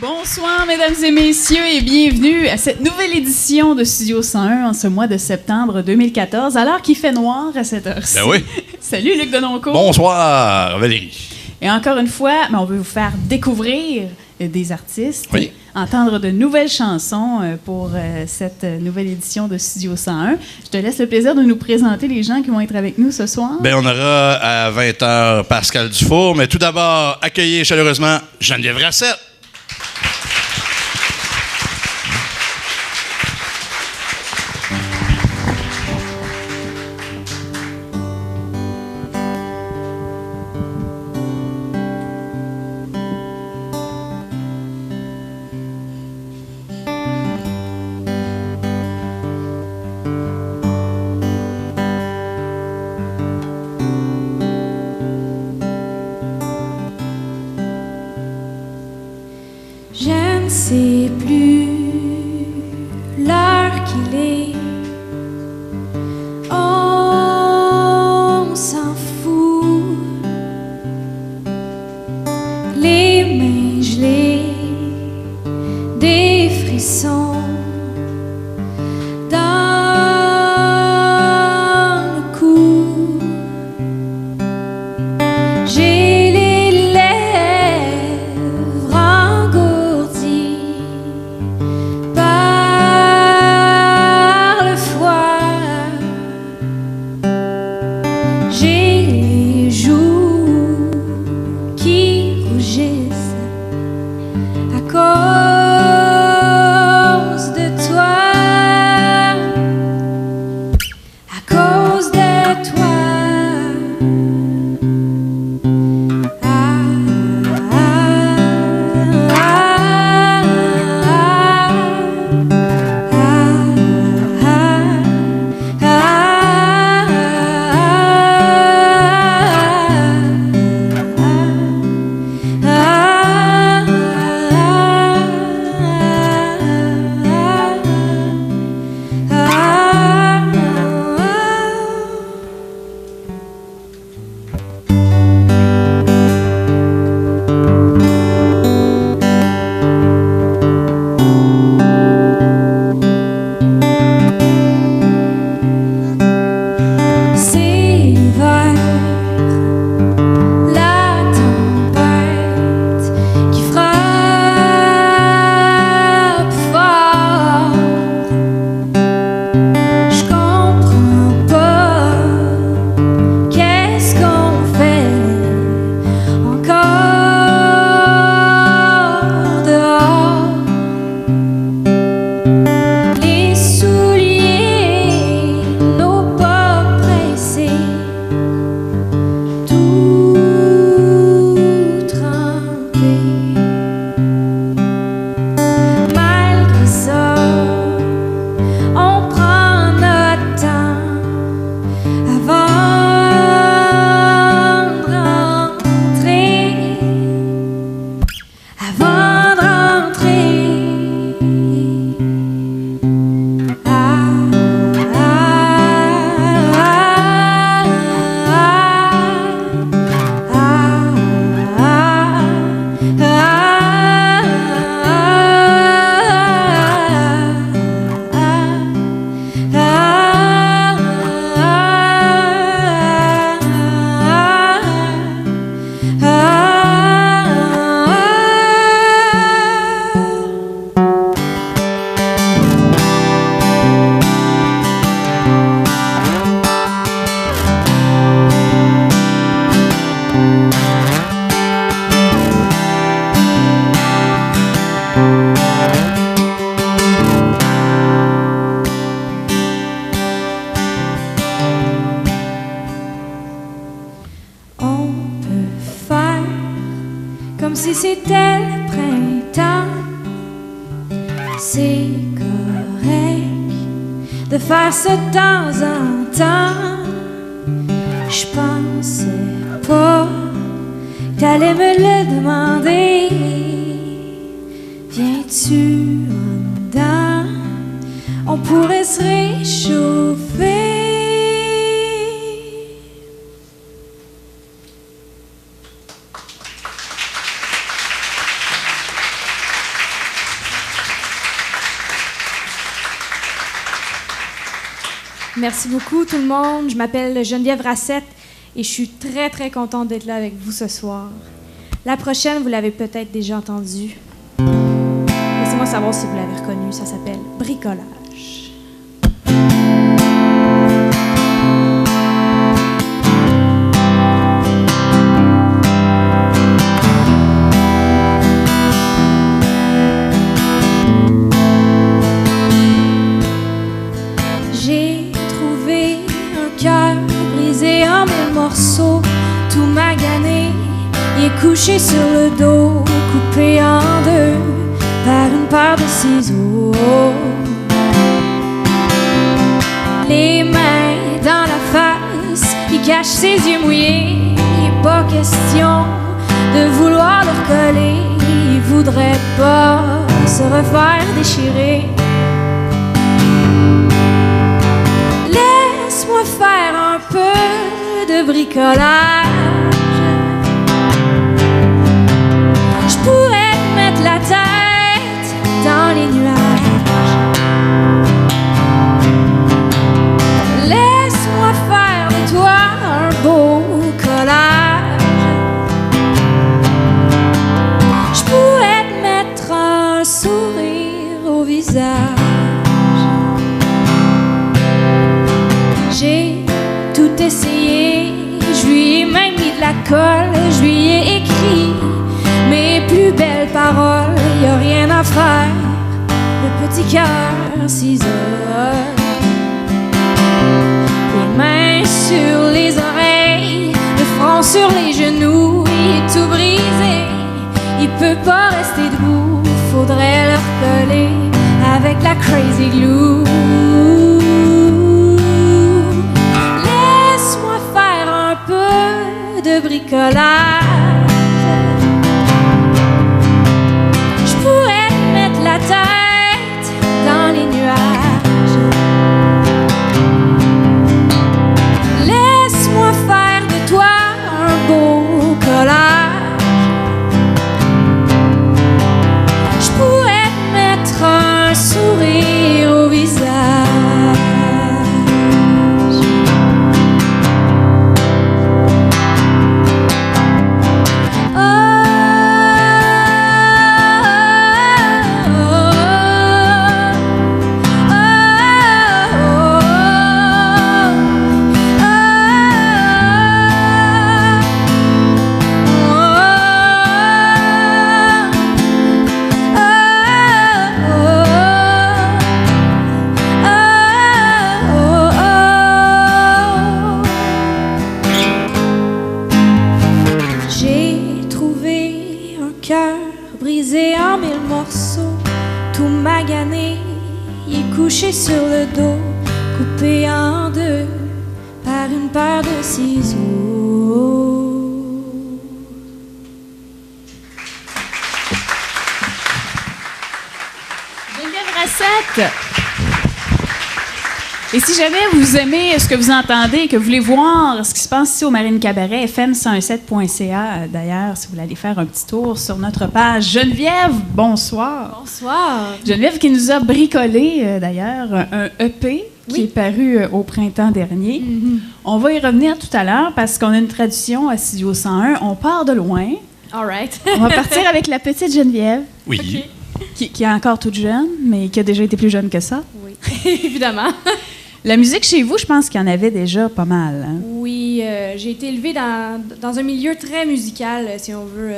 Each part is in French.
Bonsoir, mesdames et messieurs, et bienvenue à cette nouvelle édition de Studio 101 en ce mois de septembre 2014, alors qu'il fait noir à cette heure-ci. Ben oui. Salut, Luc Denoncourt. Bonsoir, Valérie. Et encore une fois, on veut vous faire découvrir des artistes, Oui. entendre de nouvelles chansons pour cette nouvelle édition de Studio 101. Je te laisse le plaisir de nous présenter les gens qui vont être avec nous ce soir. Ben, on aura à 20h Pascal Dufour, mais tout d'abord, accueillez chaleureusement Geneviève Rassette. Je ne sais plus l'heure qu'il est. On s'en fout. Les mains gelées, des frissons dans le cou. J'ai les lèvres engourdies par le froid. J'ai les joues qui rougissent à cause de toi. À cause de toi. C'est vers la tempête qui frappe fort. Je comprends pas qu'est-ce qu'on fait encore dehors. Les souliers, nos pas pressés, tout trempé. Malgré ça, on prend notre temps avant de rentrer. Avant de rentrer. On peut faire comme si c'était le printemps. C'est correct de faire ça de temps en temps. Je pensais pas que t'allais me le demander. Viens-tu en dedans? On pourrait se réchauffer. Merci beaucoup tout le monde. Je m'appelle Geneviève Rassette et je suis très très contente d'être là avec vous ce soir. La prochaine, vous l'avez peut-être déjà entendue. Laissez-moi savoir si vous l'avez reconnue. Ça s'appelle Bricolage. J'ai trouvé un cœur brisé en mille morceaux, tout magané. Il est couché sur le dos, coupé en deux par une paire de ciseaux. Les mains dans la face, il cache ses yeux mouillés. Il n'est pas question de vouloir le recoller. Il voudrait pas se refaire déchirer. Laisse-moi faire un peu de bricolage. Je pourrais te mettre la tête dans les nuages. Laisse-moi faire de toi un beau collage. Je pourrais te mettre un sourire au visage. J'ai tout essayé, je lui ai même mis de la colle, je lui ai écrit mes plus belles paroles. Y a rien à faire, le petit cœur s'isole. Les mains sur les oreilles, le front sur les genoux, il est tout brisé, il peut pas rester debout. Faudrait le recoller avec la crazy glue. De bricolage. Je pourrais te mettre la tête dans les nuages. Laisse-moi faire de toi un beau collage. Je pourrais te mettre un sourire au visage. Couché sur le dos, coupé en deux par une paire de ciseaux. Geneviève Rassette! Et si jamais vous aimez ce que vous entendez et que vous voulez voir ce qui se passe ici au Marine Cabaret, fm117.ca, d'ailleurs, si vous voulez aller faire un petit tour sur notre page. Geneviève, bonsoir. Bonsoir. Geneviève qui nous a bricolé, d'ailleurs, un EP qui est paru au printemps dernier. Mm-hmm. On va y revenir tout à l'heure parce qu'on a une tradition à Studio 101. On part de loin. All right. On va partir avec la petite Geneviève. Oui. Okay. Qui est encore toute jeune, mais qui a déjà été plus jeune que ça. Oui, évidemment. La musique chez vous, je pense qu'il y en avait déjà pas mal. Hein? Oui, j'ai été élevée dans un milieu très musical, si on veut.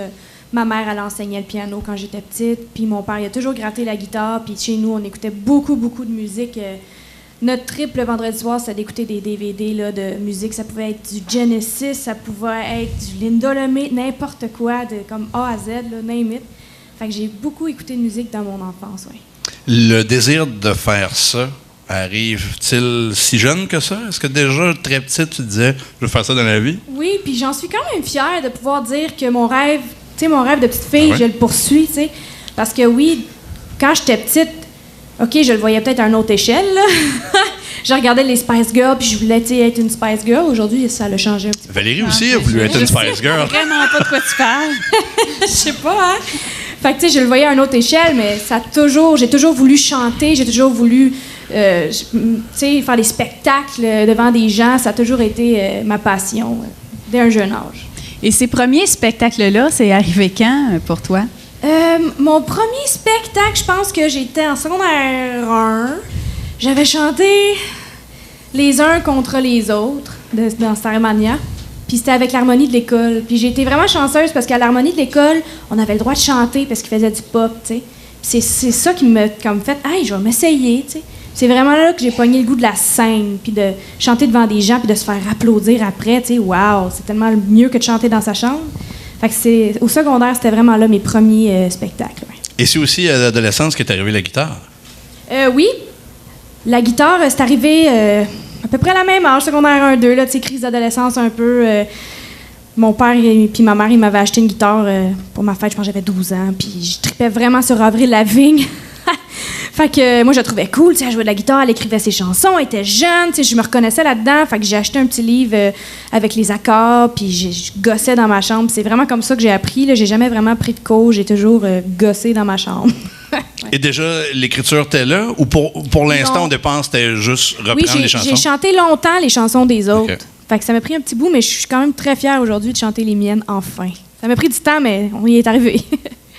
Ma mère, elle enseignait le piano quand j'étais petite, puis mon père, il a toujours gratté la guitare, puis chez nous, on écoutait beaucoup, beaucoup de musique. Notre trip le vendredi soir, c'était d'écouter des DVD là, de musique. Ça pouvait être du Genesis, ça pouvait être du Linda Lemay, n'importe quoi, comme A à Z, là, name it. Fait que j'ai beaucoup écouté de musique dans mon enfance, oui. Le désir de faire ça arrive-t-il si jeune que ça? Est-ce que déjà, très petite, tu te disais « je veux faire ça dans la vie » ? Oui, puis j'en suis quand même fière de pouvoir dire que mon rêve, tu sais, mon rêve de petite fille, je le poursuis, tu sais. Parce que oui, quand j'étais petite, OK, je le voyais peut-être à une autre échelle, là. Je regardais les Spice Girls, puis je voulais être une Spice Girl. Aujourd'hui, ça l'a changé un petit peu. Valérie aussi a voulu être une Spice Girl. Vraiment pas de quoi tu parles. Je sais pas, hein? Fait que, tu sais, je le voyais à une autre échelle, mais j'ai toujours voulu chanter, j'ai toujours voulu Tu sais, faire des spectacles devant des gens, ça a toujours été ma passion dès un jeune âge. Et ces premiers spectacles-là, c'est arrivé quand pour toi? Mon premier spectacle, je pense que j'étais en secondaire 1. J'avais chanté les uns contre les autres dans Starmania. Puis c'était avec l'harmonie de l'école. Puis j'ai été vraiment chanceuse parce qu'à l'harmonie de l'école, on avait le droit de chanter parce qu'ils faisaient du pop, tu sais. Puis c'est ça qui m'a comme fait « Hey, je vais m'essayer », tu sais. C'est vraiment là que j'ai pogné le goût de la scène, puis de chanter devant des gens, puis de se faire applaudir après, tu sais. Waouh, c'est tellement mieux que de chanter dans sa chambre. Fait que au secondaire, c'était vraiment là mes premiers spectacles. Ouais. Et c'est aussi à l'adolescence qu'est arrivée la guitare. Oui. La guitare, c'est arrivé à peu près à la même âge, secondaire 1-2, là, tu sais, crise d'adolescence un peu. Mon père et puis ma mère, ils m'avaient acheté une guitare pour ma fête, je pense que j'avais 12 ans, puis je tripais vraiment sur Avril Lavigne. Fait que moi, je la trouvais cool, tu sais, elle jouait de la guitare, elle écrivait ses chansons, elle était jeune, tu sais, je me reconnaissais là-dedans. Fait que j'ai acheté un petit livre avec les accords, puis je gossais dans ma chambre. C'est vraiment comme ça que j'ai appris, là. J'ai jamais vraiment pris de cours, j'ai toujours gossé dans ma chambre. Ouais. Et déjà, l'écriture était là? Ou pour l'instant, au départ, c'était juste reprendre les chansons? Oui, j'ai chanté longtemps les chansons des autres. Okay. Fait que ça m'a pris un petit bout, mais je suis quand même très fière aujourd'hui de chanter les miennes, enfin. Ça m'a pris du temps, mais on y est arrivé.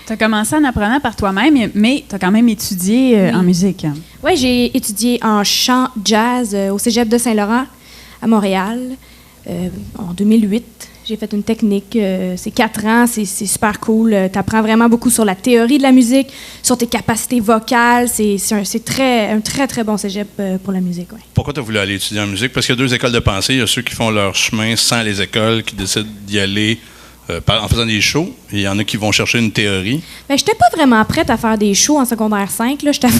Tu as commencé en apprenant par toi-même, mais tu as quand même étudié en musique. Oui, j'ai étudié en chant jazz au Cégep de Saint-Laurent, à Montréal, en 2008. J'ai fait une technique, c'est 4 ans, c'est super cool. Tu apprends vraiment beaucoup sur la théorie de la musique, sur tes capacités vocales. C'est un très, très bon cégep pour la musique. Ouais. Pourquoi tu as voulu aller étudier en musique? Parce qu'il y a 2 écoles de pensée. Il y a ceux qui font leur chemin sans les écoles, qui décident d'y aller en faisant des shows. Et il y en a qui vont chercher une théorie. Bien, j'étais pas vraiment prête à faire des shows en secondaire 5, là, je t'avoue.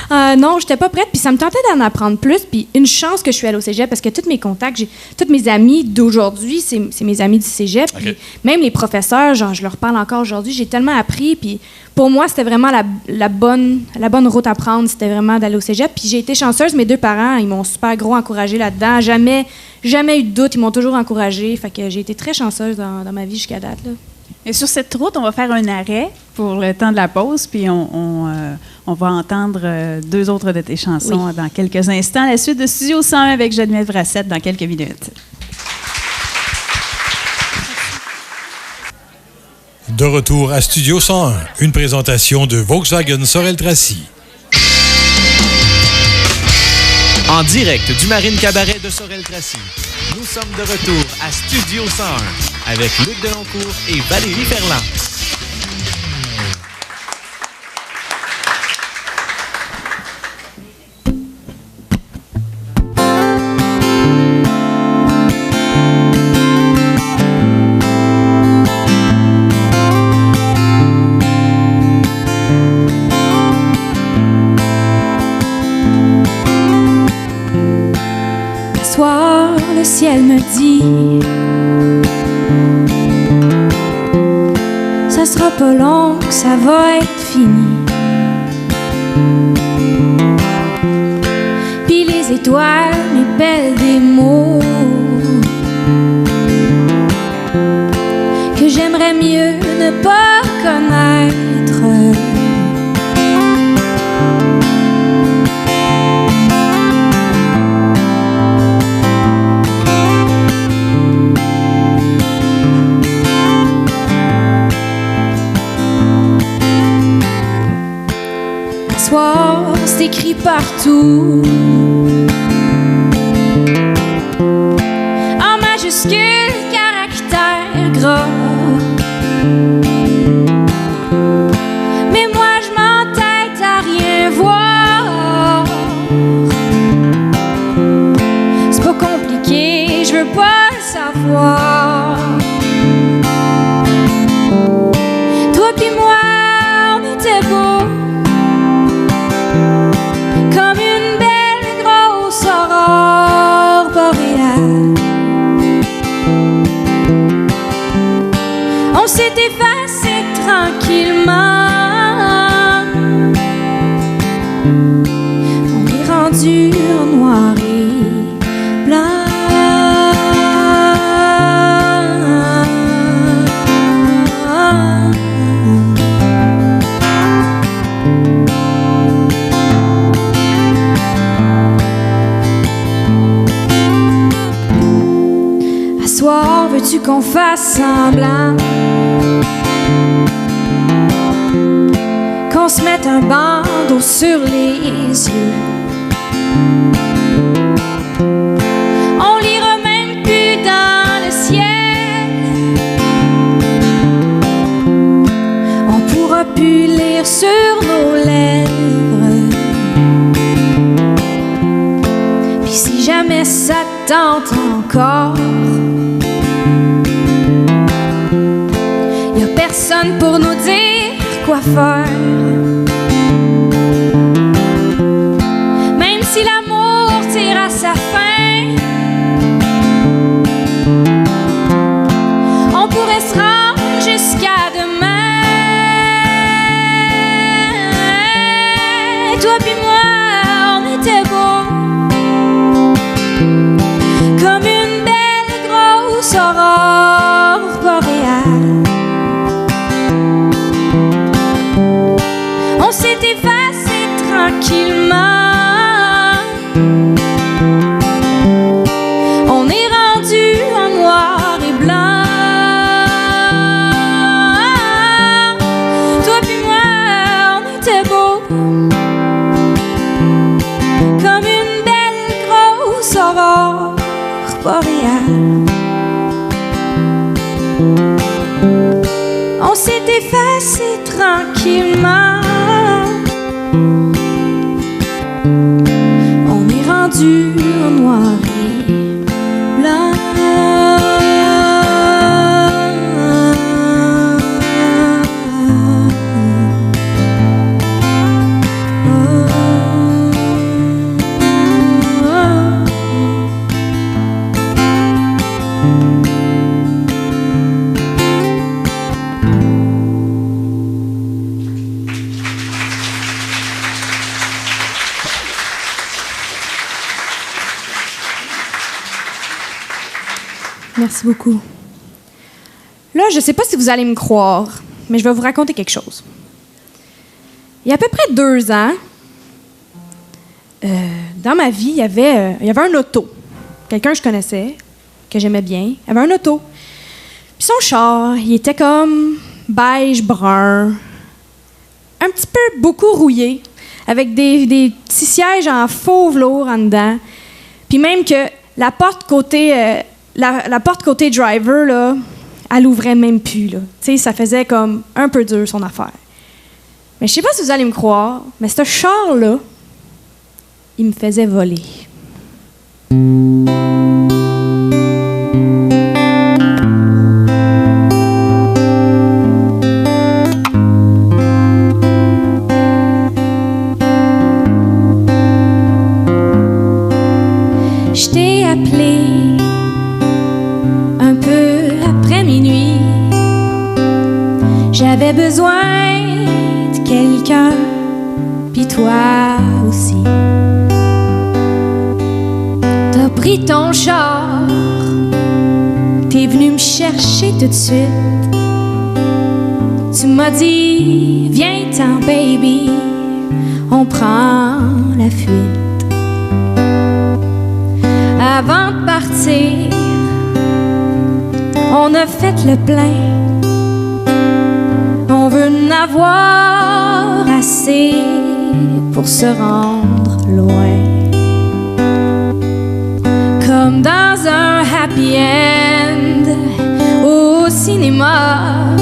Non, j'étais pas prête, puis ça me tentait d'en apprendre plus. Puis une chance que je suis allée au cégep, parce que tous mes contacts, tous mes amis d'aujourd'hui, c'est mes amis du cégep. Okay. Puis même les professeurs, genre, je leur parle encore aujourd'hui, j'ai tellement appris. Puis pour moi, c'était vraiment la bonne route à prendre, c'était vraiment d'aller au cégep. Puis j'ai été chanceuse, mes 2 parents, ils m'ont super gros encouragée là-dedans. Jamais eu de doute, ils m'ont toujours encouragée. Fait que j'ai été très chanceuse dans ma vie jusqu'à date, là. Et sur cette route, on va faire un arrêt pour le temps de la pause, puis on va entendre 2 autres de tes chansons dans quelques instants. La suite de Studio 101 avec Geneviève Rassette dans quelques minutes. De retour à Studio 101, une présentation de Volkswagen Sorel-Tracy. En direct du Marine Cabaret de Sorel-Tracy, nous sommes de retour à Studio 101 avec Luc Deloncourt et Valérie Ferland. Le ciel me dit ça sera pas long que ça va être fini. Puis les étoiles m'épellent des mots que j'aimerais mieux ne pas connaître. C'est écrit partout en majuscule, caractère gras. Mais moi je m'entête à rien voir. C'est pas compliqué, je veux pas le savoir. Toi pis moi on était beaux comme une belle qu'on fasse semblant, qu'on se mette un bandeau sur les yeux. On lira même plus dans le ciel, on pourra plus lire sur nos lèvres. Puis si jamais ça te tente encore, y a personne pour nous dire quoi faire. Même si l'amour tire à sa fin, on pourrait se rendre jusqu'à demain. Toi puis moi, on était beaux, comme une belle grosse aurore boréale. On s'est effacé tranquillement, on est rendu en noir et blanc. Toi puis moi, on était beaux, comme une belle grosse aurore boréale. On s'est effacé tranquillement, on est rendu en noir et blanc. Merci beaucoup. Là, je ne sais pas si vous allez me croire, mais je vais vous raconter quelque chose. Il y a à peu près 2 ans, dans ma vie, il y avait un auto. Quelqu'un que je connaissais, que j'aimais bien, il avait un auto. Puis son char, il était comme beige-brun, un petit peu beaucoup rouillé, avec des petits sièges en faux velours en dedans. Puis même que la porte côté... La porte côté driver, là, elle ouvrait même plus. Là. Tu sais, ça faisait comme un peu dur, son affaire. Mais je sais pas si vous allez me croire, mais ce char-là, il me faisait voler. Je t'ai appelé un peu après minuit, j'avais besoin de quelqu'un, puis toi aussi. T'as pris ton char, t'es venu me chercher tout de suite. Tu m'as dit, viens-t'en baby, on prend la fuite. Avant de partir, on a fait le plein, on veut en avoir assez pour se rendre loin. Comme dans un happy end au cinéma,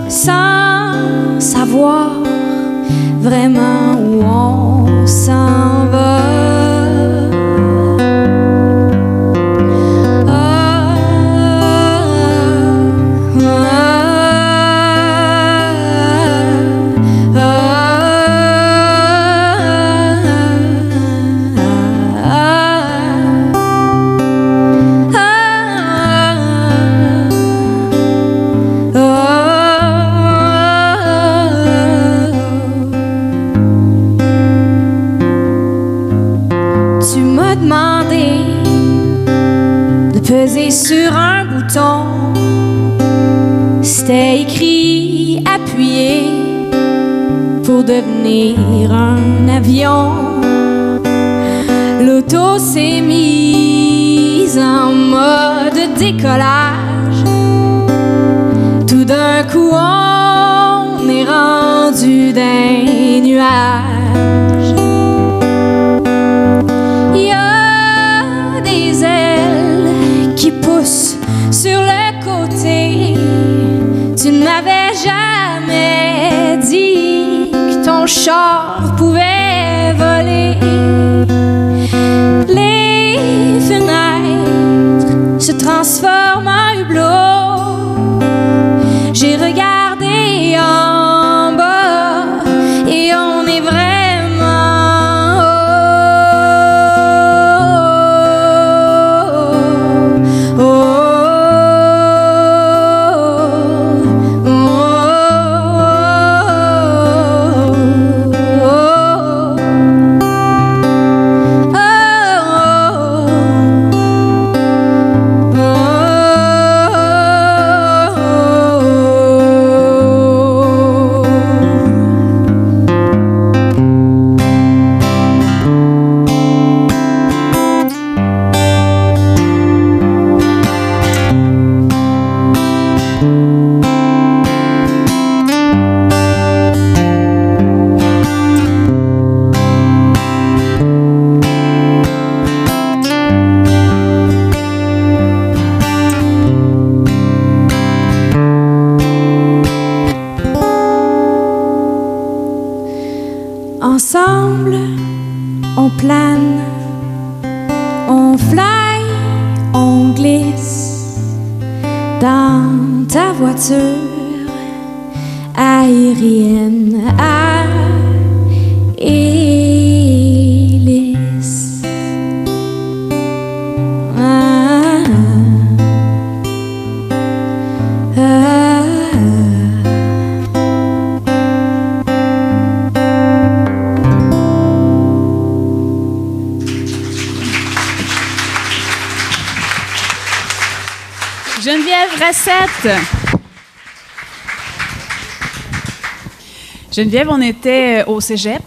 sans savoir vraiment où on s'en va. Peser sur un bouton, c'était écrit appuyé pour devenir un avion. L'auto s'est mise en mode décollage. Tout d'un coup, on est rendu d'un nuage. Il y a des ailes qui poussent sur le côté. Tu ne m'avais jamais dit que ton char pouvait voler. Les fenêtres se transforment en hublot. J'ai regardé en bas et on est vraiment ensemble, on plane, on fly, on glisse dans ta voiture aérienne à hélice. Geneviève Rassette. Geneviève, on était au cégep.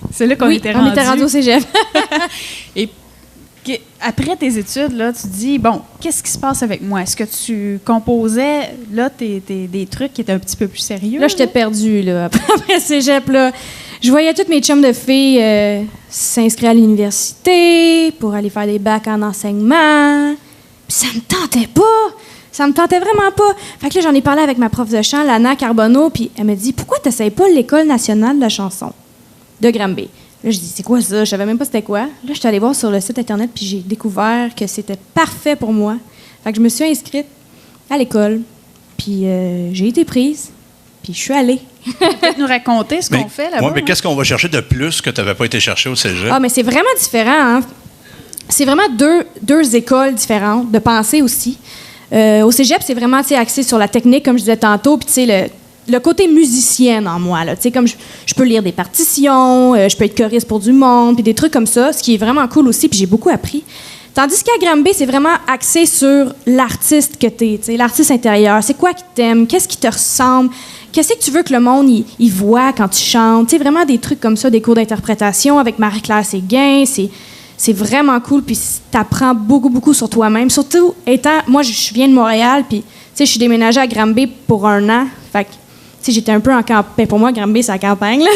C'est là qu'on était rendu. On était rendu au cégep. Et après tes études, là, tu te dis, bon, qu'est-ce qui se passe avec moi? Est-ce que tu composais, là, des trucs qui étaient un petit peu plus sérieux? Là, j'étais perdue, là. Après cégep, là. Je voyais toutes mes chums de filles s'inscrire à l'université pour aller faire des bacs en enseignement. Puis ça me tentait pas. Ça me tentait vraiment pas. Fait que là, j'en ai parlé avec ma prof de chant, Lana Carbonneau, puis elle m'a dit « Pourquoi t'essayes pas l'École nationale de la chanson de Granby? » Là, je dis « C'est quoi ça? » Je savais même pas c'était quoi. Là, je suis allée voir sur le site Internet, puis j'ai découvert que c'était parfait pour moi. Fait que je me suis inscrite à l'école, puis j'ai été prise, puis je suis allée. Peut-être nous raconter ce qu'on fait là-bas. Oui, mais qu'est-ce qu'on va chercher de plus que tu n'avais pas été chercher au cégep? Ah, mais c'est vraiment différent, hein? C'est vraiment deux écoles différentes, de pensée aussi. Au cégep, c'est vraiment axé sur la technique, comme je disais tantôt, puis le côté musicienne en moi. Là, comme je peux lire des partitions, je peux être choriste pour du monde, puis des trucs comme ça, ce qui est vraiment cool aussi, puis j'ai beaucoup appris. Tandis qu'à Granby, c'est vraiment axé sur l'artiste que t'es, l'artiste intérieur. C'est quoi qui t'aime? Qu'est-ce qui te ressemble? Qu'est-ce que tu veux que le monde y voit quand tu chantes? T'sais, vraiment des trucs comme ça, des cours d'interprétation avec Marie-Claire Séguin, c'est vraiment cool, puis t'apprends beaucoup, beaucoup sur toi-même. Surtout étant... Moi, je viens de Montréal, puis je suis déménagée à Granby pour 1 an. Fait que, j'étais un peu en campagne. Pour moi, Granby, c'est la campagne, là.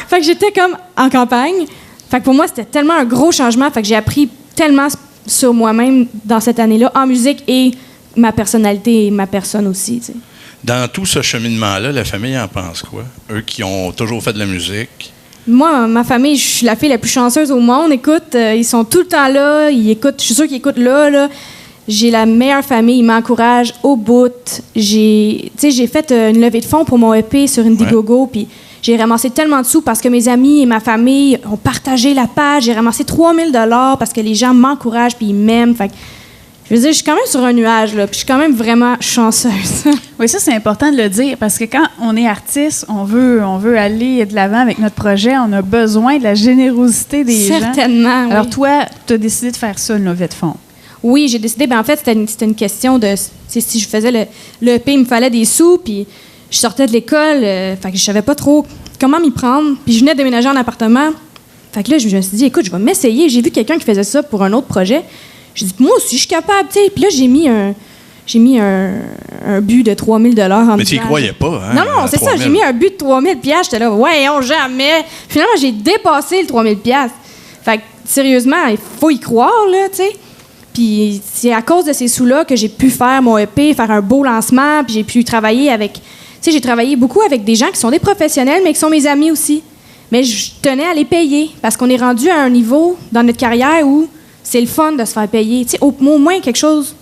Fait que j'étais comme en campagne. Fait que pour moi, c'était tellement un gros changement. Fait que j'ai appris tellement sur moi-même dans cette année-là, en musique et ma personnalité et ma personne aussi, t'sais. Dans tout ce cheminement-là, la famille en pense quoi? Eux qui ont toujours fait de la musique... Moi, ma famille, je suis la fille la plus chanceuse au monde. Écoute, ils sont tout le temps là. Ils écoutent, je suis sûre qu'ils écoutent là. J'ai la meilleure famille. Ils m'encouragent au bout. J'ai fait une levée de fonds pour mon EP sur Indiegogo. Puis j'ai ramassé tellement de sous parce que mes amis et ma famille ont partagé la page. J'ai ramassé 3 000 $ parce que les gens m'encouragent puis ils m'aiment. Fait que, je veux dire, je suis quand même sur un nuage, là, puis je suis quand même vraiment chanceuse. Oui, ça, c'est important de le dire, parce que quand on est artiste, on veut aller de l'avant avec notre projet, on a besoin de la générosité des gens. Certainement, oui. Alors, toi, tu as décidé de faire ça, une levée de fonds. Oui, j'ai décidé. En fait, c'était une question de... Si je faisais le EP, il me fallait des sous, puis je sortais de l'école, fait que je savais pas trop comment m'y prendre. Puis je venais de déménager en appartement. Fait que là, je me suis dit, écoute, je vais m'essayer. J'ai vu quelqu'un qui faisait ça pour un autre projet. J'ai dit, moi aussi, je suis capable, tu sais. Puis là, j'ai mis un but de 3 000 en Mais tu y croyais pas, hein? Non, c'est ça. J'ai mis un but de 3 000 J'étais là, voyons, jamais. Finalement, j'ai dépassé le 3 000 Fait que, sérieusement, il faut y croire, là, tu sais. Puis c'est à cause de ces sous-là que j'ai pu faire mon EP, faire un beau lancement, puis j'ai pu travailler avec... Tu sais, j'ai travaillé beaucoup avec des gens qui sont des professionnels, mais qui sont mes amis aussi. Mais je tenais à les payer, parce qu'on est rendu à un niveau dans notre carrière où c'est le fun de se faire payer. Tu sais, au moins quelque chose,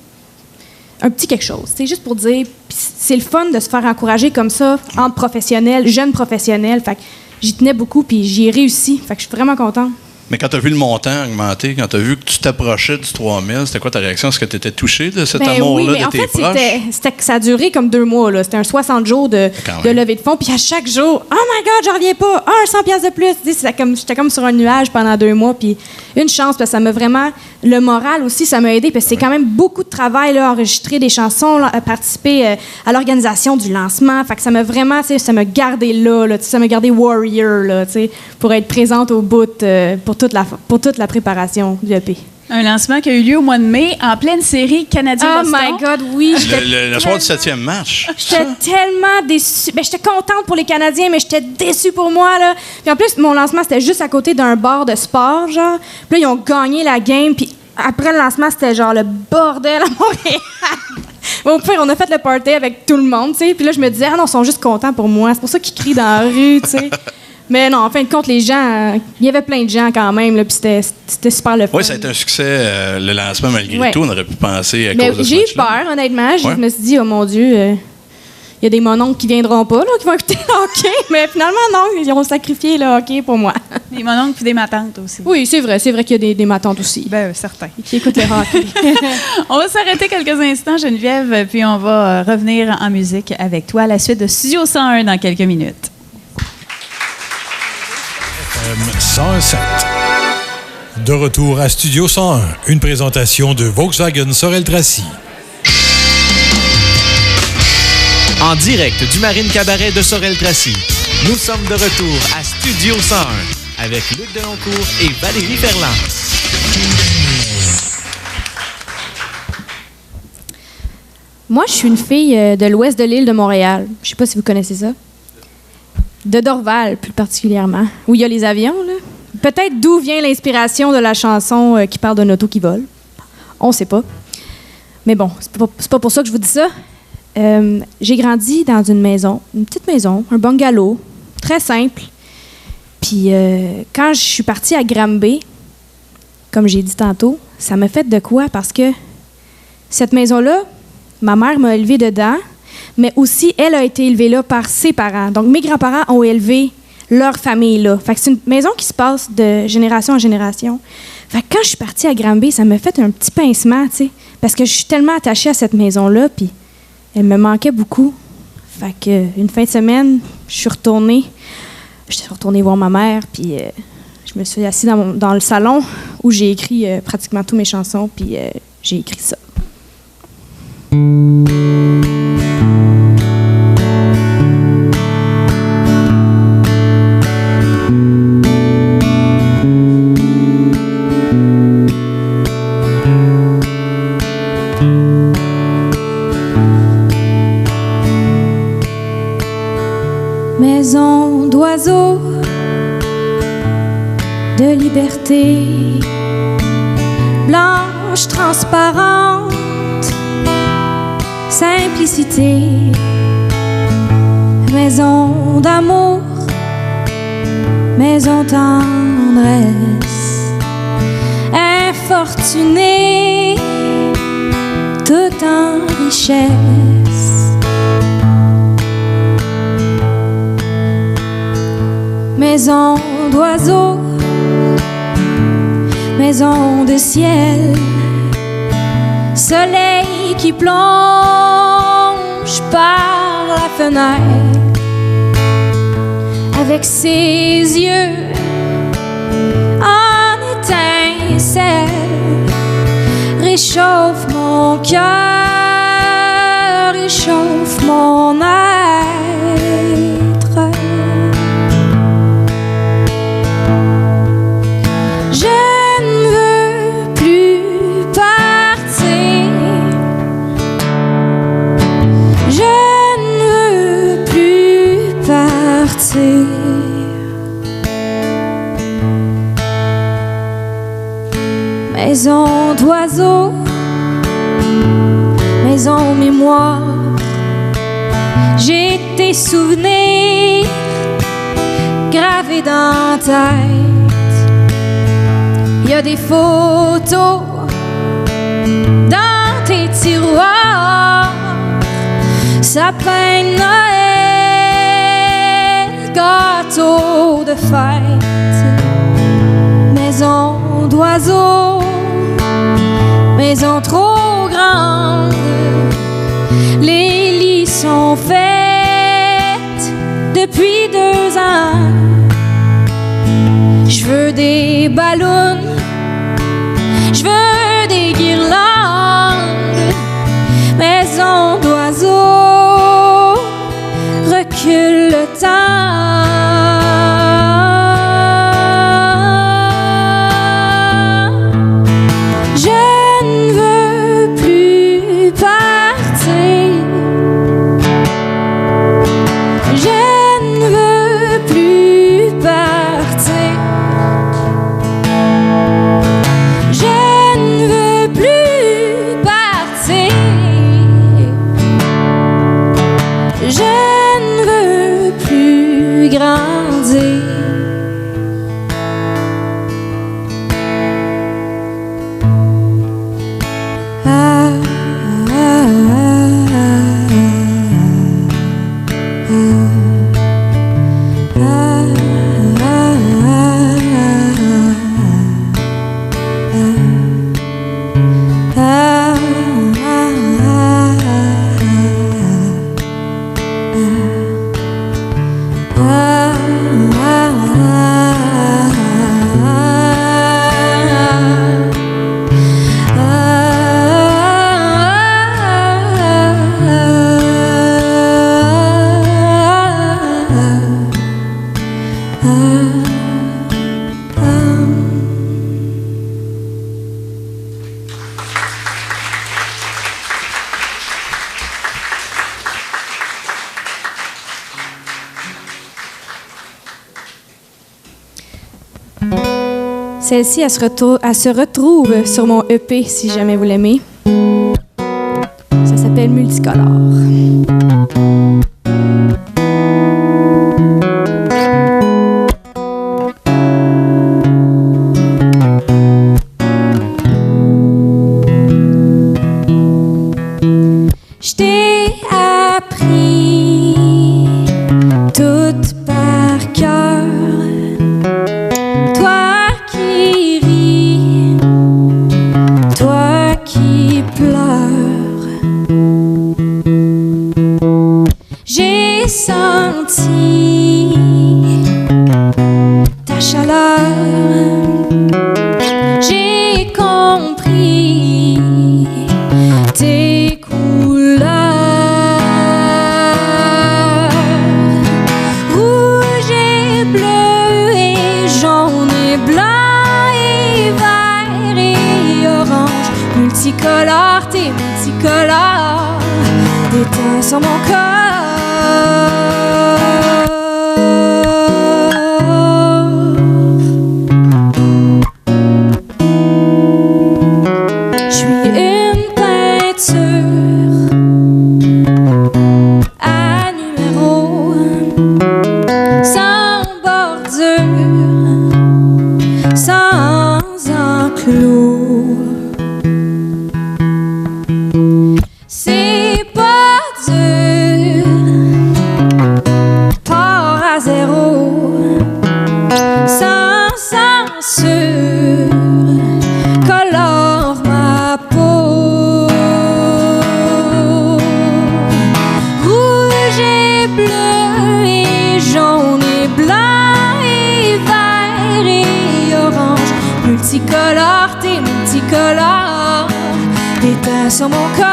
un petit quelque chose. C'est juste pour dire, c'est le fun de se faire encourager comme ça, entre professionnels, jeunes professionnels. Fait que j'y tenais beaucoup, puis j'y ai réussi. Fait que je suis vraiment contente. Mais quand tu as vu le montant augmenter, quand tu as vu que tu t'approchais du 3 000, c'était quoi ta réaction? Est-ce que tu étais touché de cet amour-là oui, mais de tes proches? Ça a duré comme 2 mois. Là. C'était un 60 jours de levée de fonds. Puis à chaque jour, oh my God, j'en reviens pas. Un 100 pièces de plus. J'étais comme sur un nuage pendant 2 mois. Puis une chance, parce que ça m'a vraiment... Le moral aussi, ça m'a aidé. Parce que c'est quand même beaucoup de travail, là, enregistrer des chansons, là, participer à l'organisation du lancement. Fait que ça m'a vraiment... Ça m'a gardé là, ça m'a gardé warrior là, pour être présente au bout pour toute la préparation du EP. Un lancement qui a eu lieu au mois de mai, en pleine série Canadien-Boston. Oh my God, oui! Le soir du 7e match. J'étais tellement déçue. Ben, j'étais contente pour les Canadiens, mais j'étais déçue pour moi, là. Puis en plus, mon lancement, c'était juste à côté d'un bar de sport, genre. Puis là, ils ont gagné la game, puis après le lancement, c'était genre le bordel à Montréal. Au pire, on a fait le party avec tout le monde, tu sais. Puis là, je me disais, ah non, ils sont juste contents pour moi. C'est pour ça qu'ils crient dans la rue, tu sais. Mais non, en fin de compte, les gens, il y avait plein de gens quand même, là, puis c'était super le fun. Oui, ça a été un succès, le lancement, malgré tout. On aurait pu penser à cause de ça. J'ai eu peur, honnêtement. Je me suis dit, oh mon Dieu, il y a des mononcles qui viendront pas, là, qui vont écouter le hockey. Mais finalement, non, ils ont sacrifié le hockey pour moi. Des mononcles puis des matantes aussi. Oui, c'est vrai qu'il y a des matantes aussi. Ben, certains. Qui écoutent le hockey. On va s'arrêter quelques instants, Geneviève, puis on va revenir en musique avec toi à la suite de Studio 101 dans quelques minutes. 107. De retour à Studio 101, une présentation de Volkswagen Sorel-Tracy. En direct du Marine Cabaret de Sorel-Tracy, nous sommes de retour à Studio 101 avec Luc Deloncourt et Valérie Ferland. Moi, je suis une fille de l'ouest de l'île de Montréal. Je sais pas si vous connaissez ça. De Dorval, plus particulièrement, où il y a les avions, là. Peut-être d'où vient l'inspiration de la chanson qui parle d'un auto qui vole. On sait pas. Mais bon, c'est pas pour ça que je vous dis ça. J'ai grandi dans une maison, une petite maison, un bungalow, très simple. Puis quand je suis partie à Granby, comme j'ai dit tantôt, ça m'a fait de quoi? Parce que cette maison-là, ma mère m'a élevée dedans, mais aussi, elle a été élevée là par ses parents. Donc, mes grands-parents ont élevé leur famille là. Fait que c'est une maison qui se passe de génération en génération. Fait que quand je suis partie à Granby, ça m'a fait un petit pincement, tu sais, parce que je suis tellement attachée à cette maison-là, puis elle me manquait beaucoup. Fait que une fin de semaine, je suis retournée voir ma mère, puis je me suis assise dans le salon où j'ai écrit pratiquement toutes mes chansons, puis j'ai écrit ça. Maison d'oiseaux, de liberté, blanche, transparente, simplicité, maison d'amour, maison tendresse, infortunée, tout en richesse. Maison d'oiseaux, maison de ciel, soleil qui plonge par la fenêtre, avec ses yeux en étincelle, réchauffe mon cœur, réchauffe mon être. d'oiseaux, maison mémoire. J'ai tes souvenirs gravés dans ta tête. Il y a des photos dans tes tiroirs, sapin de Noël, gâteau de fête, maison d'oiseaux, maison trop grande. Les lits sont faits depuis 2 ans. Je veux des ballons, je veux des guirlandes, maison d'oiseaux, recule le temps. Je ne veux plus partir, je ne veux plus partir, je ne veux plus partir, je ne veux plus grandir. Ah, ah, Celle-ci, elle se retrouve sur mon EP, si jamais vous l'aimez. Ça s'appelle Multicolore. Je t'ai appris tout par cœur, toi qui ris, toi qui pleures. J'ai senti ta chaleur, j'ai compris tes couleurs. Rouge et bleu et jaune et blanc et vert et orange. Multicolore, t'es multicolore, des teints sur mon corps. Je suis une peinture à numéro, sans bordure, sans enclos. C'est pas dur, part à zéro, sans censure, colore ma peau. Rouge et bleu et jaune et blanc et vert et orange. Multicolore, t'es multicolore, des teints sur mon corps.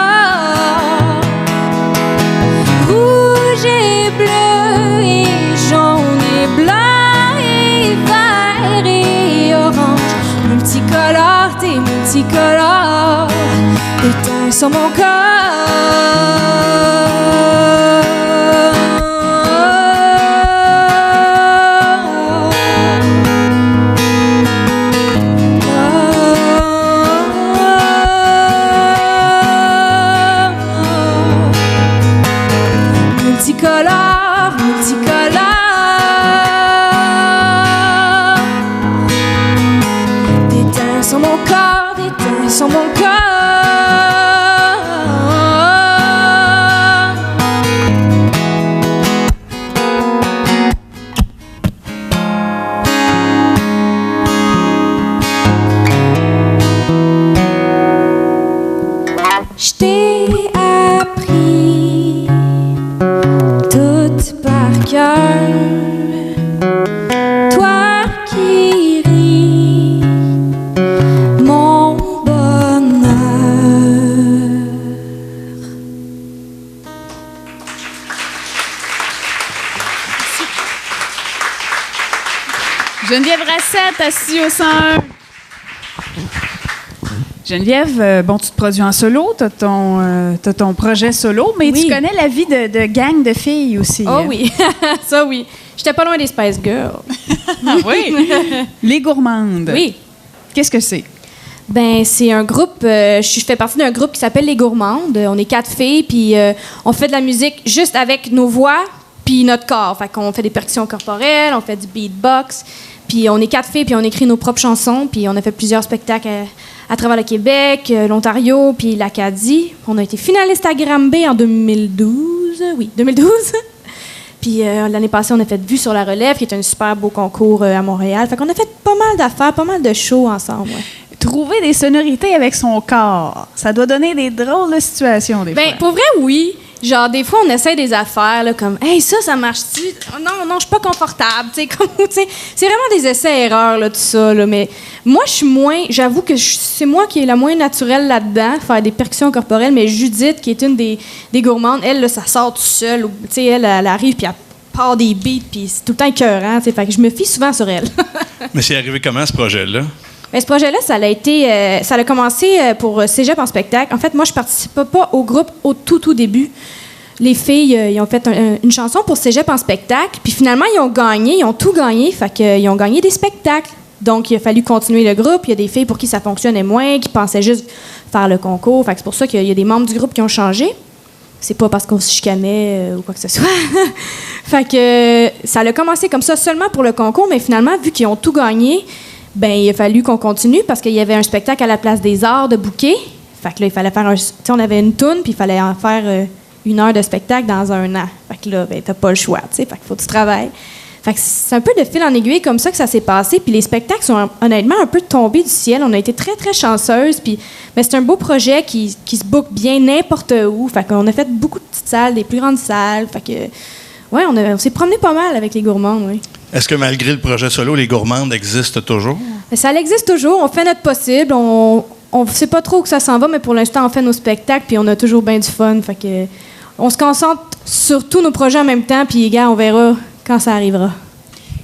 Rouge et bleu et jaune et blanc et vert et orange. Multicolore, t'es multicolore, des teints sur mon corps. multicolores. Des teintes sur mon corps, des teintes sur mon corps. Je t'ai appris tout par cœur, toi qui ris mon bonheur. Geneviève Rassette, à Studio 101. Geneviève, bon, tu te produis en solo, tu as ton projet solo, mais Oui. tu connais la vie de gang de filles aussi. Oh oui, ça oui. J'étais pas loin des Spice Girls. Ah oui? Les gourmandes. Oui. Qu'est-ce que c'est? Ben, c'est un groupe, je fais partie d'un groupe qui s'appelle Les Gourmandes. On est 4 filles, puis on fait de la musique juste avec nos voix puis notre corps. Fait qu'on fait des percussions corporelles, on fait du beatbox, puis on est 4 filles, puis on écrit nos propres chansons, puis on a fait plusieurs spectacles à travers le Québec, l'Ontario, puis l'Acadie. On a été finaliste à Granby en 2012. Oui, 2012. Puis l'année passée, on a fait Vue sur la relève, qui est un super beau concours à Montréal. Fait qu'on a fait pas mal d'affaires, pas mal de shows ensemble. Ouais. Trouver des sonorités avec son corps, ça doit donner des drôles de situations des Ben, fois. pour vrai, oui. Genre, des fois, on essaie des affaires, là, comme, hey, ça marche-tu? Oh, non, je suis pas confortable. Tu sais, comme, tu sais, c'est vraiment des essais-erreurs, là, tout ça, là. Mais moi, je suis moins, j'avoue que c'est moi qui est la moins naturelle là-dedans, faire des percussions corporelles. Mais Judith, qui est une des gourmandes, elle, là, ça sort tout seul. Tu sais, elle arrive, puis elle part des beats, puis c'est tout le temps écœurant, tu sais. Fait que je me fie souvent sur elle. Mais c'est arrivé comment, ce projet-là? Ben, ce projet-là, ça a commencé pour Cégep en spectacle. En fait, moi, je participais pas au groupe au tout début. Les filles, ils ont fait une chanson pour Cégep en spectacle, puis finalement, ils ont tout gagné, fait qu'ils ont gagné des spectacles. Donc, il a fallu continuer le groupe. Il y a des filles pour qui ça fonctionnait moins, qui pensaient juste faire le concours. Fait que c'est pour ça qu'il y a des membres du groupe qui ont changé. C'est pas parce qu'on se chicanait ou quoi que ce soit. Fait que ça a commencé comme ça seulement pour le concours, mais finalement, vu qu'ils ont tout gagné, ben il a fallu qu'on continue parce qu'il y avait un spectacle à la Place des Arts de Bouquet. Fait que là, il fallait faire on avait une toune, puis il fallait en faire 1 heure de spectacle dans 1 an. Fait que là, ben, t'as pas le choix, tu sais. Fait qu'il faut que tu travailles. Fait que c'est un peu de fil en aiguille comme ça que ça s'est passé. Puis les spectacles sont honnêtement un peu tombés du ciel. On a été très, très chanceuses. Puis ben, c'est un beau projet qui se book bien n'importe où. Fait qu'on a fait beaucoup de petites salles, des plus grandes salles. Fait que, ouais, on s'est promené pas mal avec les gourmandes, oui. Est-ce que malgré le projet solo, les gourmandes existent toujours? Ben, ça existe toujours. On fait notre possible. On sait pas trop où ça s'en va, mais pour l'instant, on fait nos spectacles. Puis on a toujours bien du fun. Fait que on se concentre sur tous nos projets en même temps. Puis, gars, on verra quand ça arrivera.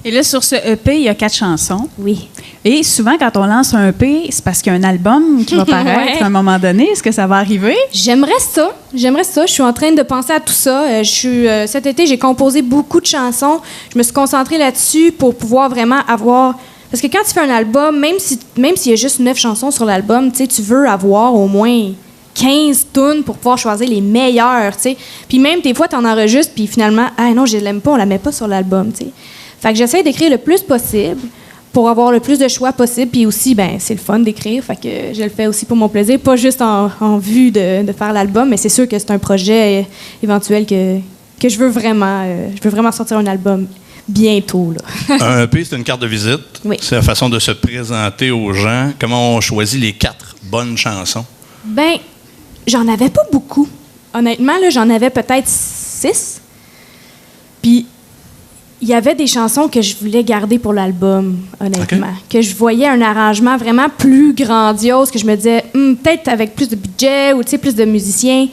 Et là, sur ce EP, il y a 4 chansons. Oui. Et souvent, quand on lance un EP, c'est parce qu'il y a un album qui va paraître Ouais. à un moment donné. Est-ce que ça va arriver? J'aimerais ça. Je suis en train de penser à tout ça. Cet été, j'ai composé beaucoup de chansons. Je me suis concentrée là-dessus pour pouvoir vraiment avoir... Parce que quand tu fais un album, même s'il y a juste 9 chansons sur l'album, tu sais, tu veux avoir au moins 15 tunes pour pouvoir choisir les meilleures, tu sais. Puis même, des fois, tu en enregistres, puis finalement, ah non, je l'aime pas, on la met pas sur l'album, tu sais. Fait que j'essaie d'écrire le plus possible pour avoir le plus de choix possible. Puis aussi, ben c'est le fun d'écrire. Fait que je le fais aussi pour mon plaisir, pas juste en vue de faire l'album, mais c'est sûr que c'est un projet éventuel que je veux vraiment. Je veux vraiment sortir un album bientôt, là. Un EP, c'est une carte de visite. Oui. C'est la façon de se présenter aux gens. Comment on choisit les 4 bonnes chansons? Ben, j'en avais pas beaucoup. Honnêtement, là, j'en avais peut-être 6. Puis il y avait des chansons que je voulais garder pour l'album, honnêtement. OK. Que je voyais un arrangement vraiment plus grandiose, que je me disais, peut-être avec plus de budget ou plus de musiciens.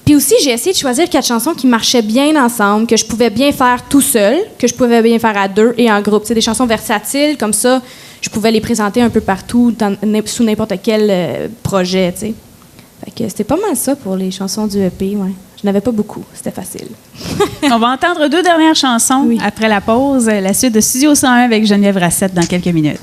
Puis aussi, j'ai essayé de choisir 4 chansons qui marchaient bien ensemble, que je pouvais bien faire tout seul, que je pouvais bien faire à 2 et en groupe. C'est des chansons versatiles, comme ça, je pouvais les présenter un peu partout, sous n'importe quel projet, tu sais. Fait que c'était pas mal ça pour les chansons du EP, ouais. Je n'avais pas beaucoup, c'était facile. On va entendre 2 dernières chansons Oui. après la pause. La suite de Studio 101 avec Geneviève Rassette dans quelques minutes.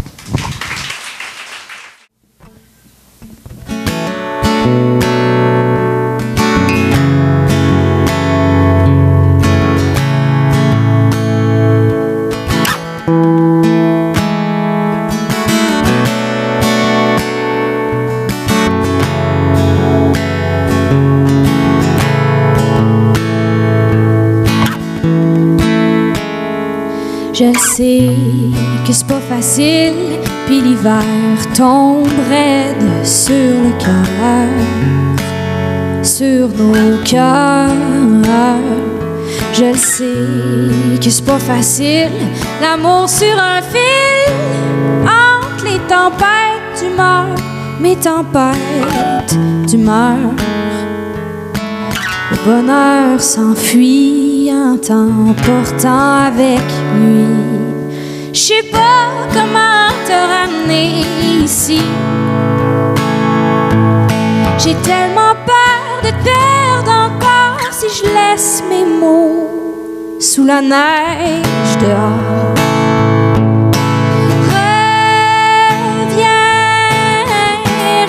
Je sais que c'est pas facile, puis l'hiver tombe raide sur le cœur, sur nos cœurs. Je sais que c'est pas facile, l'amour sur un fil, entre les tempêtes d'humeur, mes tempêtes d'humeur. Le bonheur s'enfuit en t'emportant avec lui. Je sais pas comment te ramener ici. J'ai tellement peur de te perdre encore si je laisse mes mots sous la neige dehors.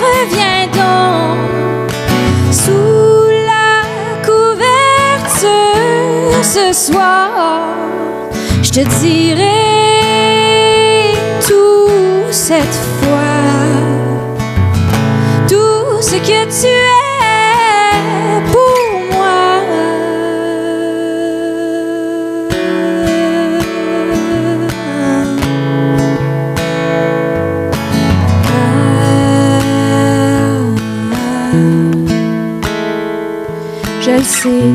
Reviens donc sous la couverture ce soir. Je te dirai tout cette fois, tout ce que tu es pour moi. Je le sais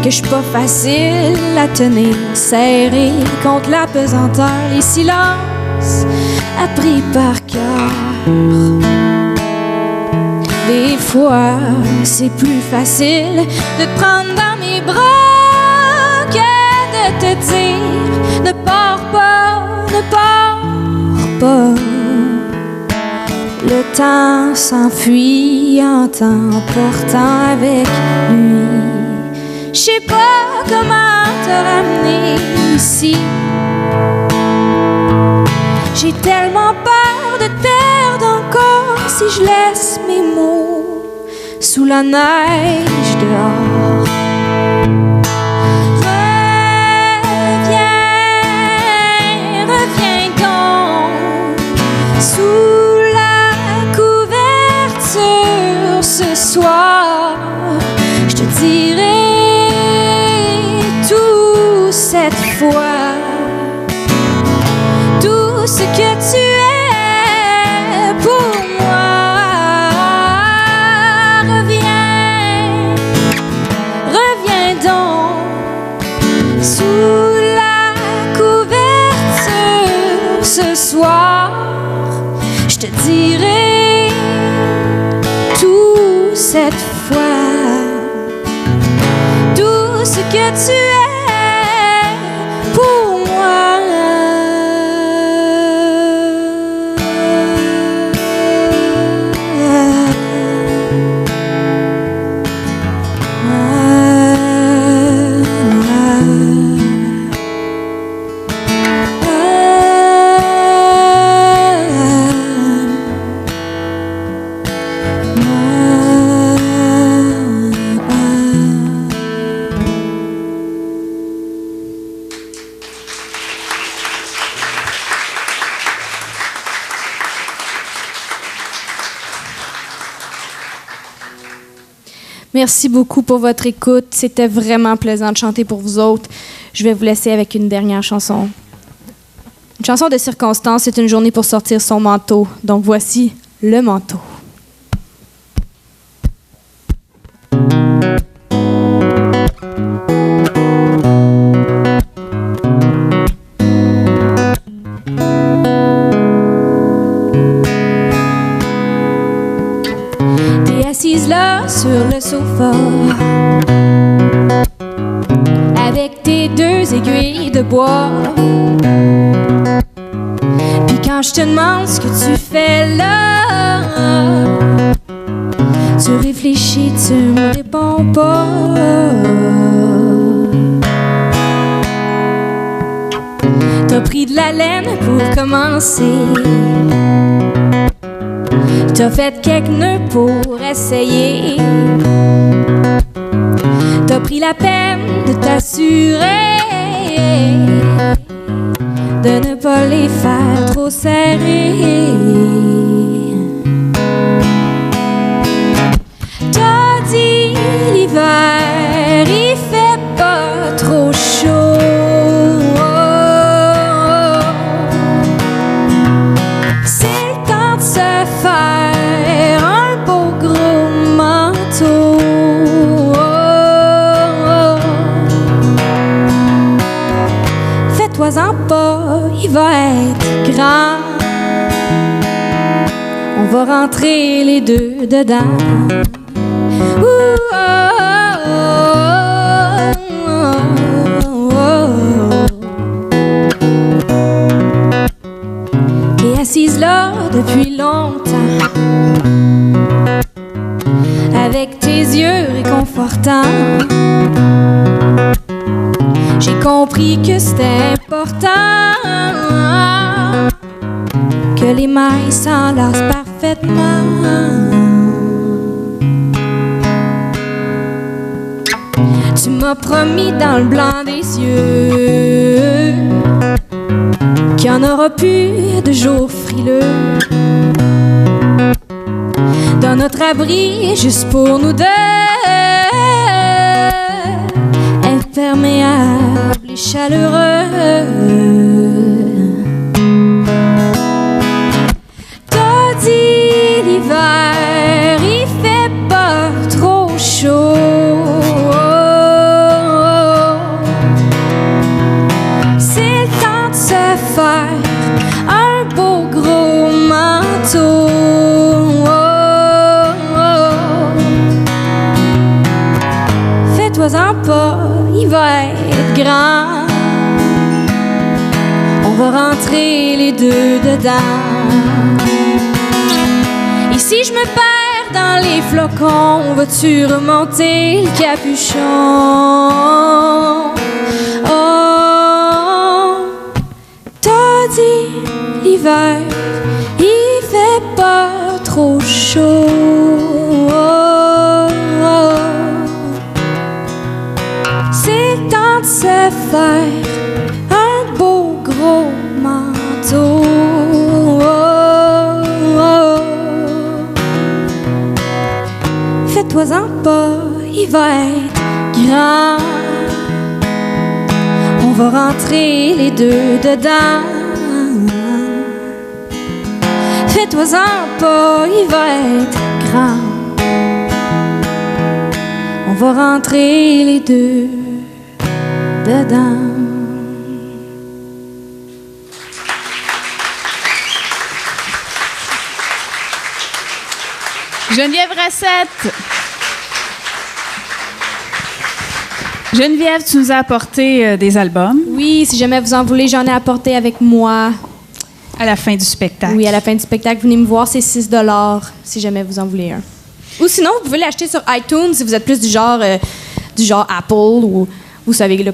que je suis pas facile à tenir serré contre la pesanteur, les silences appris par cœur. Des fois, c'est plus facile de te prendre dans mes bras que de te dire ne pars pas, ne pars pas. Le temps s'enfuit en t'emportant avec lui. Je sais pas comment te ramener ici. J'ai tellement peur de te perdre encore si je laisse mes mots sous la neige dehors. Reviens donc sous la couverture ce soir. Je te dirai tout cette fois, tout ce que tu es pour moi. Reviens donc sous la couverture ce soir. Je te dirai tout cette fois, tout ce que tu es pour moi. Merci beaucoup pour votre écoute. C'était vraiment plaisant de chanter pour vous autres. Je vais vous laisser avec une dernière chanson. Une chanson de circonstance, c'est une journée pour sortir son manteau. Donc voici le manteau. T'es assise là sur le sofa avec tes deux aiguilles de bois. Puis quand je te demande ce que tu fais là, tu réfléchis, tu me réponds pas. T'as pris de la laine pour commencer. T'as fait quelques nœuds pour essayer. T'as pris la peine de t'assurer de ne pas les faire trop serrer. T'as dit l'hiver, il fait pas trop chaud. Fais-toi-en pas, il va être grand. On va rentrer les deux dedans. Ouh, oh, oh, oh, oh. T'es assise là depuis longtemps, avec tes yeux réconfortants. J'ai compris que c'était important, que les mailles s'enlacent parfaitement. Tu m'as promis dans le blanc des yeux qu'il n'y en aura plus de jours frileux, dans notre abri juste pour nous deux, imperméable et chaleureux. T'as dit l'hiver, il fait pas trop chaud. C'est le temps de se faire un beau gros manteau. Fais-toi-en pas, il va être grand. On va rentrer les deux dedans. Et si je me perds dans les flocons, vas-tu remonter le capuchon? Oh, t'as dit l'hiver, il fait pas trop chaud. C'est le temps de se faire un beau gros manteau. Fais-toi-en pas, il va être grand. On va rentrer les deux dedans. Fais-toi-en pas, il va être grand. On va rentrer les deux dedans. Geneviève Rassette. Geneviève, tu nous as apporté des albums Oui, si jamais vous en voulez, j'en ai apporté avec moi. à la fin du spectacle. Oui, à la fin du spectacle, venez me voir, c'est 6 $ si jamais vous en voulez un. Ou sinon, vous pouvez l'acheter sur iTunes si vous êtes plus du genre Apple ou vous savez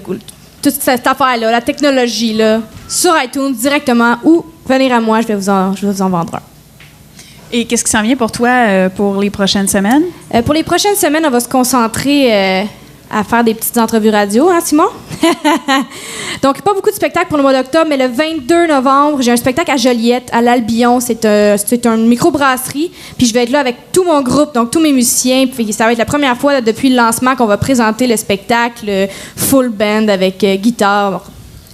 toute cette affaire-là, la technologie là, sur iTunes directement ou venir à moi, je vais vous en vendre un. Et qu'est-ce qui s'en vient pour toi pour les prochaines semaines? Pour les prochaines semaines, on va se concentrer à faire des petites entrevues radio, hein, Simon? Donc, pas beaucoup de spectacles pour le mois d'octobre, mais le 22 novembre, j'ai un spectacle à Joliette, à l'Albion. C'est une microbrasserie. Puis je vais être là avec tout mon groupe, donc tous mes musiciens. Puis ça va être la première fois là, depuis le lancement qu'on va présenter le spectacle full band avec guitare,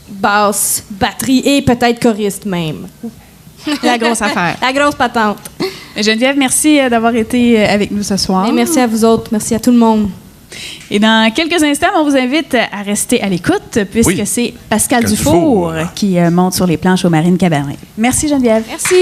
basse, batterie et peut-être choriste même. La grosse affaire. La grosse patente. Geneviève, merci d'avoir été avec nous ce soir. Et merci à vous autres. Merci à tout le monde. Et dans quelques instants, on vous invite à rester à l'écoute puisque c'est Pascal Dufour qui monte sur les planches au Marine Cabaret. Merci Geneviève. Merci.